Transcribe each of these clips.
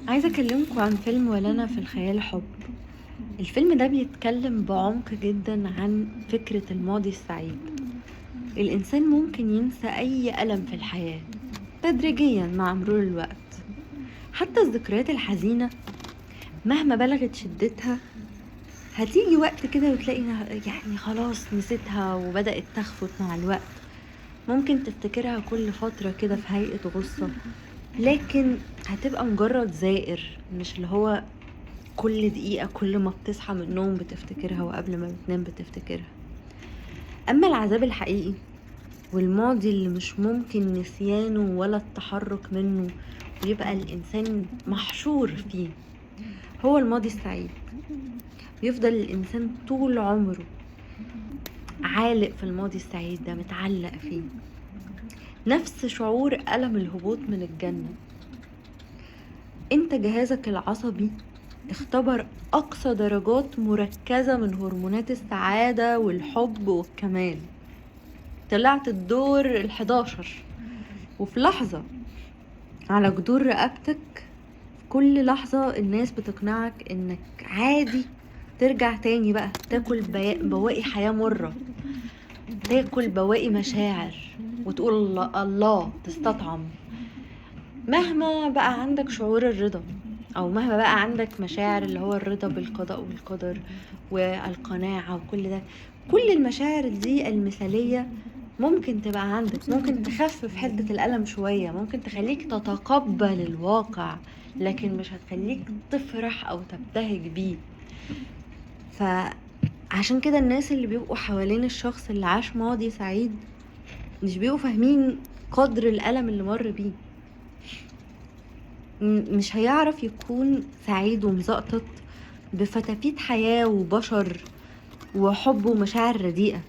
عايزة أكلمكم عن فيلم ولنا في الخيال حب. الفيلم ده بيتكلم بعمق جدا عن فكرة الماضي السعيد. الإنسان ممكن ينسى أي ألم في الحياة تدريجيا مع مرور الوقت. حتى الذكريات الحزينة مهما بلغت شدتها هتيجي وقت كده وتلاقي يعني خلاص نسيتها وبدأت تخفت مع الوقت. ممكن تفتكرها كل فترة كده في هيئة غصة، لكن هتبقى مجرد زائر، مش اللي هو كل دقيقة كل ما بتصحى من النوم بتفتكرها وقبل ما بتنام بتفتكرها. أما العذاب الحقيقي والماضي اللي مش ممكن نسيانه ولا التحرك منه ويبقى الإنسان محشور فيه هو الماضي السعيد. بيفضل الإنسان طول عمره عالق في الماضي السعيد ده، متعلق فيه، نفس شعور ألم الهبوط من الجنة. انت جهازك العصبي اختبر أقصى درجات مركزة من هرمونات السعادة والحب والكمال. طلعت الدور ال11، وفي لحظة على جدور رقبتك في كل لحظة الناس بتقنعك انك عادي ترجع تاني بقى تاكل بواقي حياة مرة، تاكل بواقي مشاعر وتقول الله تستطعم. مهما بقى عندك شعور الرضا او مهما بقى عندك مشاعر اللي هو الرضا بالقضاء والقدر والقناعة وكل ده، كل المشاعر دي المثالية ممكن تبقى عندك، ممكن تخفف حدة الألم شوية، ممكن تخليك تتقبل الواقع، لكن مش هتخليك تفرح أو تبتهج بيه. فعشان كده الناس اللي بيبقوا حوالين الشخص اللي عاش ماضي سعيد مش بيبقوا فاهمين قدر الألم اللي مر بيه. مش هيعرف يكون سعيد ومزقطط بفتافيت حياة وبشر وحب ومشاعر رديئة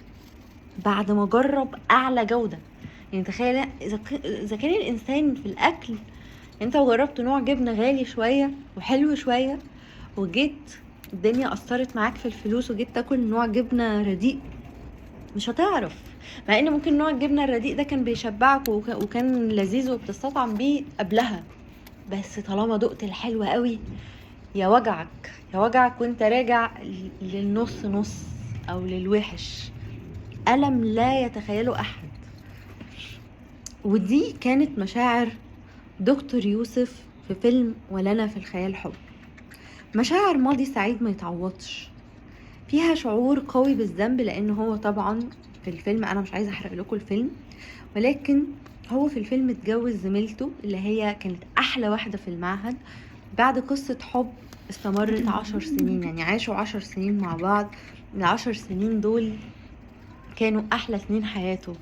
بعد ما جرب أعلى جودة. يعني تخيل إذا كان الإنسان في الأكل، أنت جربت نوع جبنة غالي شوية وحلو شوية، وجيت الدنيا أثرت معاك في الفلوس وجيت تاكل نوع جبنة رديء، مش هتعرف. مع ان ممكن نوع الجبنة الرديء ده كان بيشبعك وكان لذيذ وبتستطعم بيه قبلها، بس طالما دقت الحلوة قوي يا وجعك يا وجعك وانت راجع للنص نص او للوحش. ألم لا يتخيله أحد. ودي كانت مشاعر دكتور يوسف في فيلم ولنا في الخيال حب. مشاعر ماضي سعيد ما يتعوضش، فيها شعور قوي بالذنب، لأنه هو طبعا في الفيلم، أنا مش عايزة أحرق لكم الفيلم، ولكن هو في الفيلم اتجوز زميلته اللي هي كانت أحلى واحدة في المعهد بعد قصة حب استمرت 10 سنين. يعني عاشوا 10 سنين مع بعض، ال10 سنين دول كانوا أحلى سنين حياته،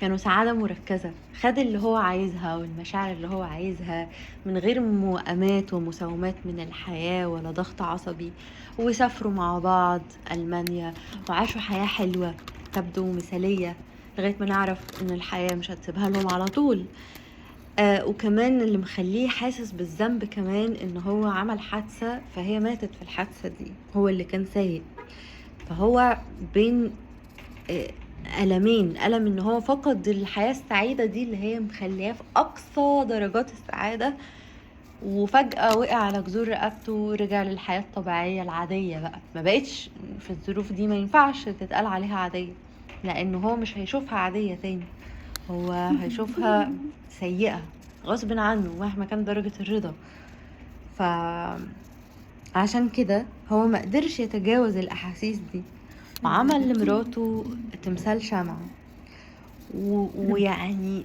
كانوا سعادة مركزة. خد اللي هو عايزها والمشاعر اللي هو عايزها من غير موائمات ومساومات من الحياة ولا ضغط عصبي، وسافروا مع بعض ألمانيا وعاشوا حياة حلوة تبدو مثالية، لغاية ما نعرف ان الحياة مش هتسيبها لهم على طول. وكمان اللي مخليه حاسس بالذنب كمان ان هو عمل حادثة فهي ماتت في الحادثة دي، هو اللي كان سايق. فهو بين ألمين، ألم إن هو فقد الحياة السعيدة دي اللي هي مخلياه في أقصى درجات السعادة، وفجأة وقع على جذور رقبته ورجع للحياة الطبيعية العادية بقى. ما بقتش في الظروف دي، ما ينفعش تتقال عليها عادية، لأنه هو مش هيشوفها عادية تاني، هو هيشوفها سيئة غصب عنه مهما كان درجة الرضا. فعشان كده هو ما قدرش يتجاوز الأحاسيس دي، وعمل لمراته تمثال شمعة ويعني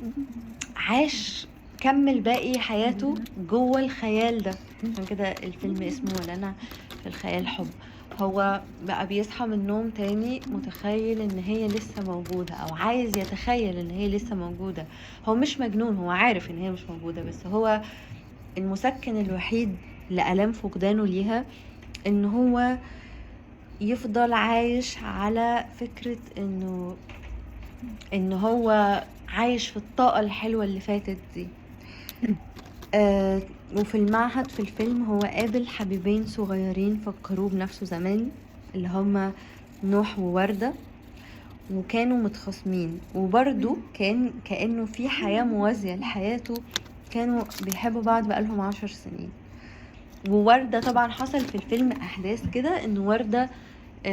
عاش كمل باقي حياته جوه الخيال ده. عشان كده الفيلم اسمه ولنا في الخيال حب. هو بقى بيصحى من النوم تاني متخيل ان هي لسه موجودة، او عايز يتخيل ان هي لسه موجودة. هو مش مجنون، هو عارف ان هي مش موجودة، بس هو المسكن الوحيد لألام فقدانه ليها ان هو يفضل عايش على فكرة انه هو عايش في الطاقة الحلوة اللي فاتت دي. وفي المعهد في الفيلم هو قابل حبيبين صغيرين فكروه بنفسه زمان، اللي هما نوح ووردة، وكانوا متخاصمين، وبرضو كأنه في حياة موازية لحياته، كانوا بيحبوا بعض بقالهم 10 سنين. ووردة طبعا حصل في الفيلم احداث كده ان وردة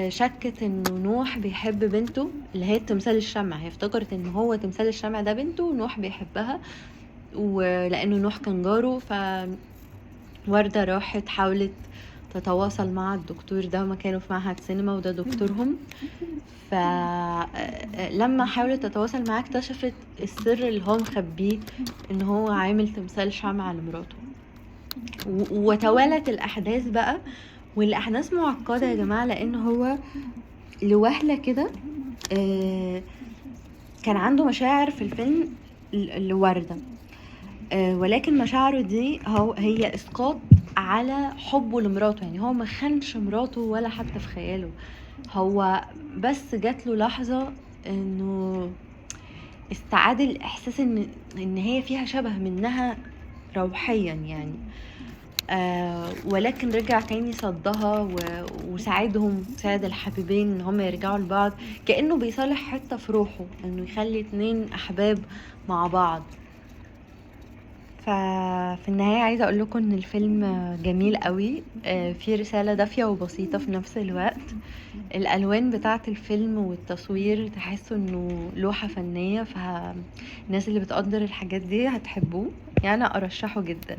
شكت انه نوح بيحب بنته اللي هي تمثال الشمع. هي افتكرت ان هو تمثال الشمع ده بنته ونوح بيحبها، ولانه نوح كان جاره. فوردة راحت حاولت تتواصل مع الدكتور ده، هما كانوا في معهد سينما وده دكتورهم. فلما حاولت تتواصل معاه اكتشفت السر اللي هو مخبيه، ان هو عامل تمثال شمع لمراته. وتوالت الاحداث بقى، والاحداث معقده يا جماعه، لان هو لوهله كده كان عنده مشاعر في الفيلم لوردة، ولكن مشاعره دي هي اسقاط على حبه لمراته. يعني هو ما خانش مراته ولا حتى في خياله، هو بس جات له لحظة انه استعاد الاحساس ان هي فيها شبه منها روحيا يعني. ولكن رجع تاني صدها وساعدهم، ساعد الحبيبين ان هم يرجعوا لبعض، كأنه بيصالح حتة في روحه انه يخلي اتنين احباب مع بعض. ففي النهاية عايزة اقول لكم ان الفيلم جميل قوي، فيه رسالة دافية وبسيطة في نفس الوقت. الالوان بتاعة الفيلم والتصوير تحسوا انه لوحة فنية، فالناس اللي بتقدر الحاجات دي هتحبوه، يعني ارشحه جدا.